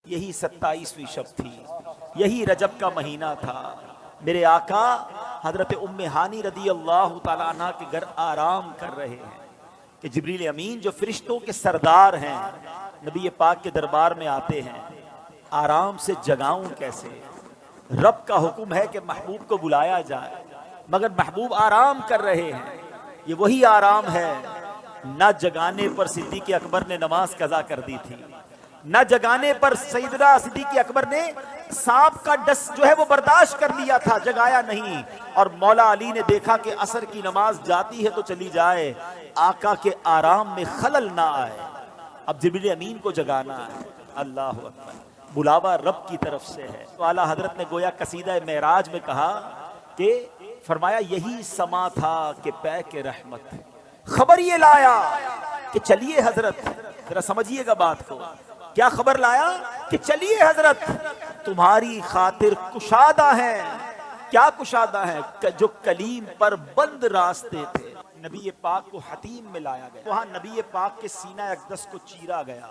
یہی 27ویں شب تھی، یہی رجب کا مہینہ تھا۔ میرے آقا حضرت ام ہانی رضی اللہ تعالیٰ عنہ کے گھر آرام کر رہے ہیں کہ جبریل امین جو فرشتوں کے سردار ہیں نبی پاک کے دربار میں آتے ہیں۔ آرام سے جگاؤں کیسے؟ رب کا حکم ہے کہ محبوب کو بلایا جائے، مگر محبوب آرام کر رہے ہیں۔ یہ وہی آرام ہے، نہ جگانے پر صدیق اکبر نے نماز قضا کر دی تھی، نہ جگانے پر سیدنا صدیق اکبر نے سانپ کا ڈس جو ہے وہ برداشت کر لیا تھا، جگایا نہیں۔ اور مولا علی نے دیکھا کہ عصر کی نماز جاتی ہے تو چلی جائے، آقا کے آرام میں خلل نہ آئے، اب جبریل امین کو جگانا ہے۔ اللہ اکبر، بلاوا رب کی طرف سے ہے۔ تو اعلیٰ حضرت نے گویا قصیدہ معراج میں کہا کہ فرمایا یہی سما تھا کہ پیک رحمت، خبر یہ لایا کہ چلیے حضرت، ذرا سمجھیے گا بات کو، کیا خبر لایا کہ چلیے حضرت تمہاری خاطر کشادہ ہیں۔ کیا کشادہ ہیں؟ جو کلیم پر بند راستے تھے۔ نبی پاک کو حتیم میں لایا گیا، وہاں نبی پاک کے سینہ اقدس کو چیرا گیا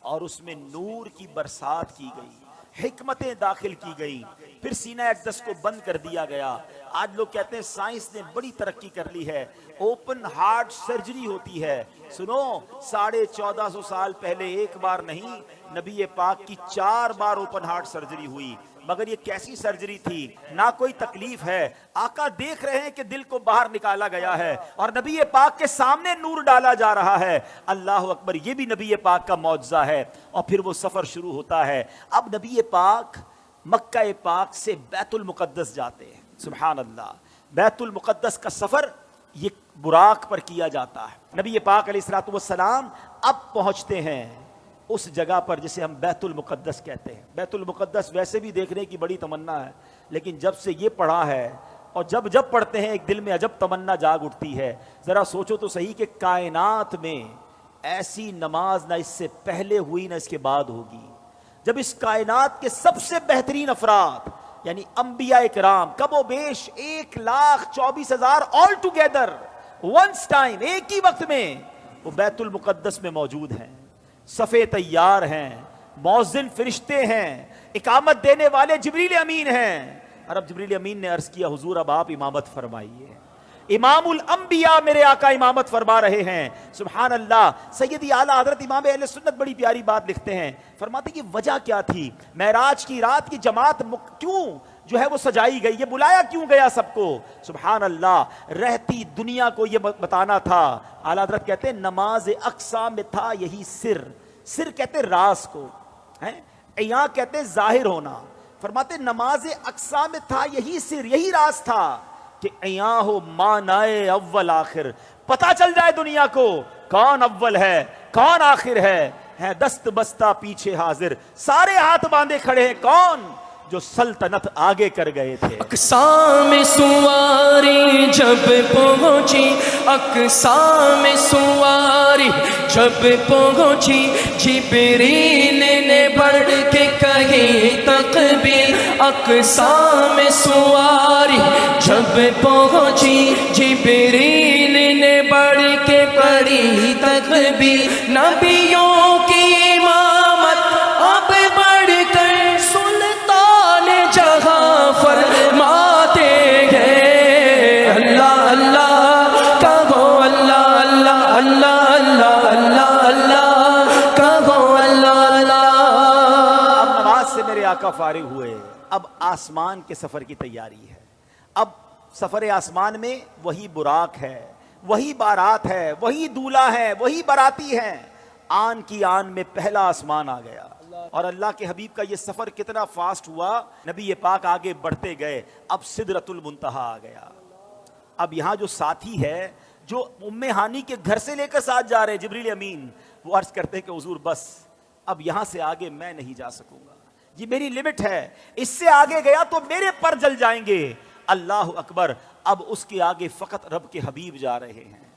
اور اس میں نور کی برسات کی گئی، حکمتیں داخل کی گئی، پھر سینہ اقدس کو بند کر دیا گیا۔ آج لوگ کہتے ہیں سائنس نے بڑی ترقی کر لی ہے، اوپن ہارٹ سرجری ہوتی ہے۔ سنو، 1450 سال پہلے ایک بار نہیں، نبی پاک کی 4 بار اوپن ہارٹ سرجری ہوئی، مگر یہ کیسی سرجری تھی؟ نہ کوئی تکلیف ہے، آقا دیکھ رہے ہیں کہ دل کو باہر نکالا گیا ہے اور نبی پاک کے سامنے نور ڈالا جا رہا ہے۔ اللہ اکبر، یہ بھی نبی پاک کا معجزہ ہے۔ اور پھر وہ سفر شروع ہوتا ہے۔ اب نبی پاک مکہ پاک سے بیت المقدس جاتے ہیں۔ سبحان اللہ، بیت المقدس کا سفر یہ براق پر کیا جاتا ہے۔ نبی پاک علیہ الصلوۃ والسلام اب پہنچتے ہیں اس جگہ پر جسے ہم بیت المقدس کہتے ہیں۔ بیت المقدس ویسے بھی دیکھنے کی بڑی تمنا ہے، لیکن جب سے یہ پڑھا ہے اور جب پڑھتے ہیں ایک دل میں عجب تمنا جاگ اٹھتی ہے۔ ذرا سوچو تو صحیح کہ کائنات میں ایسی نماز نہ اس سے پہلے ہوئی نہ اس کے بعد ہوگی، جب اس کائنات کے سب سے بہترین افراد یعنی انبیاء کرام کم و بیش 1,24,000 آل ٹوگیدر ونس ٹائم، ایک ہی وقت میں وہ بیت المقدس میں موجود ہیں، صفے تیار ہیں، مؤذن فرشتے ہیں، اقامت دینے والے جبریل امین ہیں۔ اور اب جبریل امین نے عرض کیا حضور اب آپ امامت فرمائیے۔ امام الانبیاء میرے آقا امامت فرما رہے ہیں۔ سبحان اللہ، سیدی اعلیٰ حضرت امام اہل سنت بڑی پیاری بات لکھتے ہیں، فرماتے کہ وجہ کیا تھی؟ معراج کی رات کی جماعت کیوں جو ہے وہ سجائی گئی، یہ بلایا کیوں گیا سب کو؟ سبحان اللہ، رہتی دنیا کو یہ بتانا تھا۔ اعلیٰ حضرت کہتے ہیں نماز اقصا میں تھا یہی سر، سر کہتے راز کو، عیاں کہتے ظاہر ہونا۔ فرماتے نماز اقصا میں تھا یہی سر، یہی راز تھا کہ عیاں ہو مانائے اول آخر، پتہ چل جائے دنیا کو کون اول ہے کون آخر ہے دست بستہ پیچھے حاضر، سارے ہاتھ باندھے کھڑے ہیں، کون؟ جو سلطنت آگے کر گئے تھے۔ اقصا میں سواری جب پہنچی، اقصا میں سواری جب پہنچی، جبریل نے بڑھ کے کہی تکبیر۔ اقصا میں سواری جب پہنچی، جبریل نے بڑھ کے پڑھی تکبیر۔ نبیوں کی امامت اب بڑھ کر سلطان جہاں فرماتے ہیں۔ اللہ اللہ کہو، اللہ اللہ اللہ اللہ اللہ اللہ کہو، اللہ اللہ۔ اب نماز سے میرے آقا فارغ ہوئے، اب آسمان کے سفر کی تیاری ہے۔ اب سفر آسمان میں وہی براق ہے، وہی بارات ہے، وہی دولہا ہے، وہی باراتی ہیں۔ آن کی آن میں پہلا آسمان آ گیا اور اللہ کے حبیب کا یہ سفر کتنا فاسٹ ہوا، نبی پاک آگے بڑھتے گئے، اب سدرۃ المنتہا آ گیا۔ اب یہاں جو ساتھی ہے جو ام ہانی کے گھر سے لے کر ساتھ جا رہے جبریل امین، وہ عرض کرتے ہیں کہ حضور بس اب یہاں سے آگے میں نہیں جا سکوں گا، یہ میری لمٹ ہے، اس سے آگے گیا تو میرے پر جل جائیں گے۔ اللہ اکبر، اب اس کے آگے فقط رب کے حبیب جا رہے ہیں۔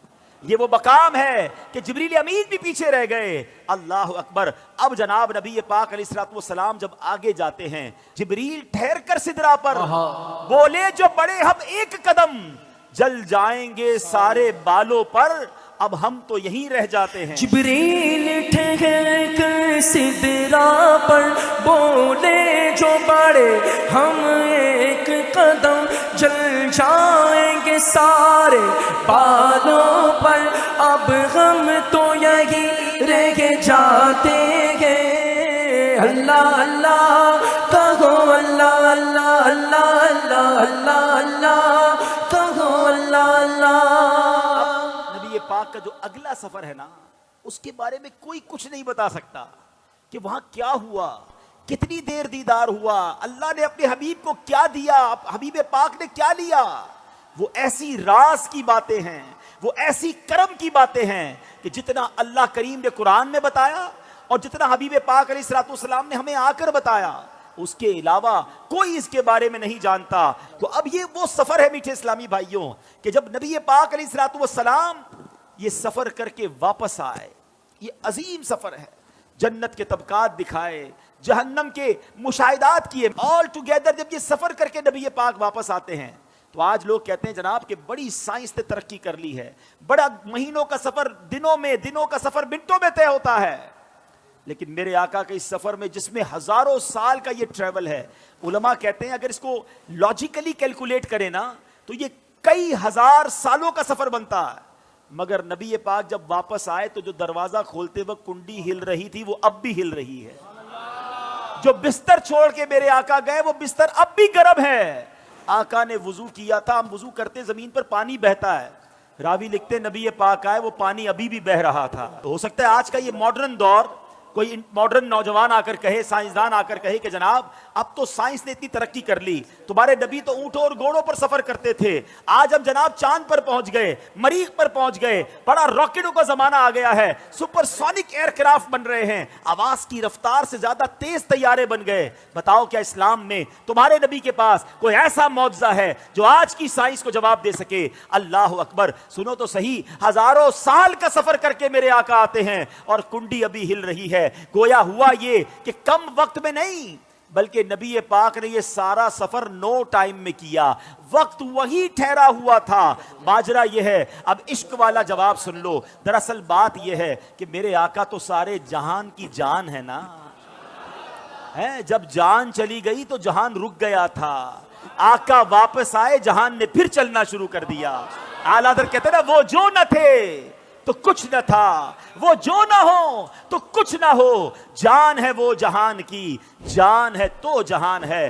یہ وہ مقام ہے کہ جبریل امین بھی پیچھے رہ گئے۔ اللہ اکبر، اب جناب نبی پاک علیہ الصلوۃ والسلام جب آگے جاتے ہیں، جبریل ٹھہر کر سدرا پر بولے جو بڑے ہم ایک قدم، جل جائیں گے سارے بالوں پر، اب ہم تو یہیں رہ جاتے ہیں۔ جبریل ٹھہر کر سدرا پر بھولے جو بڑے ہم ایک قدم جل جائیں گے سارے بالوں پر، اب ہم تو یہی رہ جاتے ہیں، اللہ اللہ کہو، اللہ اللہ اللہ اللہ اللہ اللہ کہو، اللہ اللہ۔ نبی پاک کا جو اگلا سفر ہے نا، اس کے بارے میں کوئی کچھ نہیں بتا سکتا کہ وہاں کیا ہوا، کتنی دیر دیدار ہوا، اللہ نے اپنے حبیب کو کیا دیا، حبیب پاک نے کیا لیا۔ وہ ایسی راز کی باتیں ہیں، وہ ایسی کرم کی باتیں ہیں کہ جتنا اللہ کریم نے قرآن میں بتایا اور جتنا حبیب پاک علیہ الصلوۃ والسلام نے ہمیں آ کر بتایا، اس کے علاوہ کوئی اس کے بارے میں نہیں جانتا۔ تو اب یہ وہ سفر ہے میٹھے اسلامی بھائیوں کہ جب نبی پاک علیہ الصلوۃ والسلام یہ سفر کر کے واپس آئے، یہ عظیم سفر ہے، جنت کے طبقات دکھائے، جہنم کے مشاہدات کیے، آل ٹوگیدر جب یہ سفر کر کے نبی پاک واپس آتے ہیں تو آج لوگ کہتے ہیں جناب کہ بڑی سائنس نے ترقی کر لی ہے، بڑا مہینوں کا سفر دنوں میں، دنوں کا سفر منٹوں میں طے ہوتا ہے۔ لیکن میرے آقا کے اس سفر میں جس میں ہزاروں سال کا یہ ٹریول ہے، علماء کہتے ہیں اگر اس کو لاجیکلی کیلکولیٹ کریں نا تو یہ کئی ہزار سالوں کا سفر بنتا ہے۔ مگر نبی پاک جب واپس آئے تو جو دروازہ کھولتے وقت کنڈی ہل رہی تھی وہ اب بھی ہل رہی ہے، جو بستر چھوڑ کے میرے آقا گئے وہ بستر اب بھی گرم ہے۔ آقا نے وضو کیا تھا، ہم وضو کرتے زمین پر پانی بہتا ہے، راوی لکھتے نبی پاک آئے وہ پانی ابھی بھی بہ رہا تھا۔ تو ہو سکتا ہے آج کا یہ ماڈرن دور کوئی ماڈرن نوجوان آ کر کہے، سائنسدان آ کر کہے کہ جناب اب تو سائنس نے اتنی ترقی کر لی، تمہارے نبی تو اونٹوں اور گھوڑوں پر سفر کرتے تھے، آج ہم جناب چاند پر پہنچ گئے، مریخ پر پہنچ گئے، بڑا راکٹوں کا زمانہ آ گیا ہے، سپر سونک ایئر کرافٹ بن رہے ہیں، آواز کی رفتار سے زیادہ تیز طیارے بن گئے۔ بتاؤ کیا اسلام میں تمہارے نبی کے پاس کوئی ایسا معجزہ ہے جو آج کی سائنس کو جواب دے سکے؟ اللہ اکبر، سنو تو صحیح، ہزاروں سال کا سفر کر کے میرے آقا آتے ہیں اور کنڈی ابھی ہل رہی ہے۔ گویا ہوا یہ کہ کم وقت میں نہیں بلکہ نبی پاک نے یہ سارا سفر نو ٹائم میں کیا، وقت وہی ٹھہرا ہوا تھا۔ ماجرا یہ ہے، اب عشق والا جواب سن لو، دراصل بات یہ ہے کہ میرے آقا تو سارے جہان کی جان ہے نا، ہے جب جان چلی گئی تو جہان رک گیا تھا، آقا واپس آئے جہان نے پھر چلنا شروع کر دیا۔ اعلیٰ حضرت کہتے ہیں نا، وہ جو نہ تھے تو کچھ نہ تھا، وہ جو نہ ہو تو کچھ نہ ہو، جان ہے وہ جہان کی، جان ہے تو جہان ہے۔